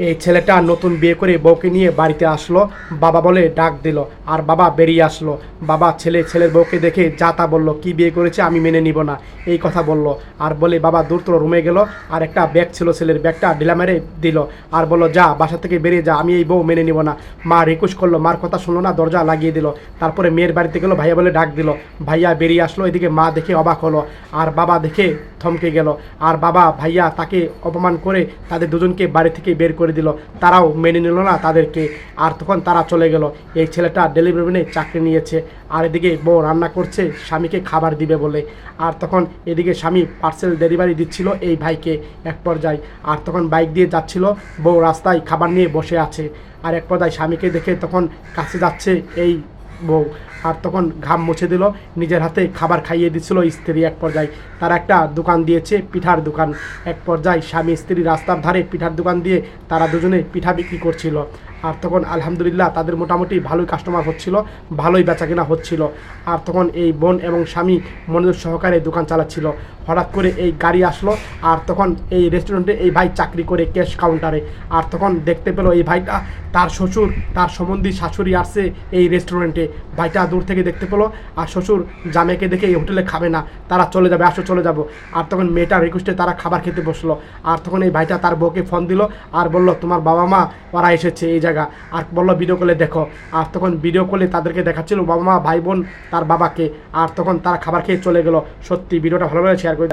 এই ছেলেটা নতুন বিয়ে করে বউকে নিয়ে বাড়িতে আসলো। বাবা বলে ডাক দিল, আর বাবা বেরিয়ে আসলো। বাবা ছেলের বউকে দেখে যা তা বললো, কি বিয়ে করেছে আমি মেনে নিব না, এই কথা বলল। আর বলে বাবা দ্রুত রুমে গেল, আর একটা ব্যাগ ছিল ছেলের, ব্যাগটা ঢিলা মেরে দিল। আর বললো যা, বাসা থেকে বেরিয়ে যা, আমি এই বউ মেনে নিব না। মা রিকোয়েস্ট করলো, মার কথা শুনলো না, দরজা লাগিয়ে দিল। তারপরে মেয়ের বাড়িতে গেলো, ভাইয়া বলে ডাক দিল, ভাইয়া বেরিয়ে আসলো। এদিকে মা দেখে অবাক হলো, আর বাবা দেখে থমকে গেল। আর বাবা ভাইয়া তাকে অপমান করে তাদের দুজনকে বাড়ি থেকে বের করে দিল। তারাও মেনে নিল না তাদেরকে। আর তখন তারা চলে গেল। এই ছেলেটা ডেলিভারি চাকরি নিয়েছে, আর এদিকে বউ রান্না করছে স্বামীকে খাবার দিবে বলে। আর তখন এদিকে স্বামী পার্সেল ডেলিভারি দিচ্ছিল এই ভাইকে এক পর্যায়ে। আর তখন বাইক দিয়ে যাচ্ছিল, বউ রাস্তায় খাবার নিয়ে বসে আছে। আর এক পর্যায়ে স্বামীকে দেখে তখন কাছে যাচ্ছে এই বউ। আর তখন ঘাম মুছে দিল, নিজের হাতে খাবার খাইয়ে দিচ্ছিল স্ত্রী। এক পর্যায়ে তারা একটা দোকান দিয়েছে, পিঠার দোকান। এক পর্যায়ে স্বামী স্ত্রী রাস্তার ধারে পিঠার দোকান দিয়ে তারা দুজনে পিঠা বিক্রি করছিল। আর তখন আলহামদুলিল্লাহ তাদের মোটামুটি ভালোই কাস্টমার হচ্ছিল, ভালোই বেচাকেনা হচ্ছিল। আর তখন এই বোন এবং স্বামী মনোযোগ সহকারে দোকান চালাচ্ছিল। হঠাৎ করে এই গাড়ি আসলো, আর তখন এই রেস্টুরেন্টে এই ভাই চাকরি করে ক্যাশ কাউন্টারে। আর তখন দেখতে পেলো এই ভাইটা, তার শ্বশুর, তার সম্বন্ধী শাশুড়ি আসছে এই রেস্টুরেন্টে। ভাইটা দূর থেকে দেখতে পেলো, আর শ্বশুর জামাইকে দেখে এই হোটেলে খাবে না, তারা চলে যাবে, আসো চলে যাব। আর তখন মেয়েটার রিকোয়েস্টে তারা খাবার খেতে বসলো। আর তখন এই ভাইটা তার বউকে ফোন দিল, আর বলল তোমার বাবা মা ওরা এসেছে এই জায়গা। আর বললো ভিডিও কলে দেখো। আর তখন ভিডিও কলে তাদেরকে দেখাচ্ছিল বাবা মা, ভাই বোন, তার বাবাকে। আর তখন তারা খাবার খেয়ে চলে গেল। সত্যি ভিডিওটা ভালো লাগে শেয়ার করে।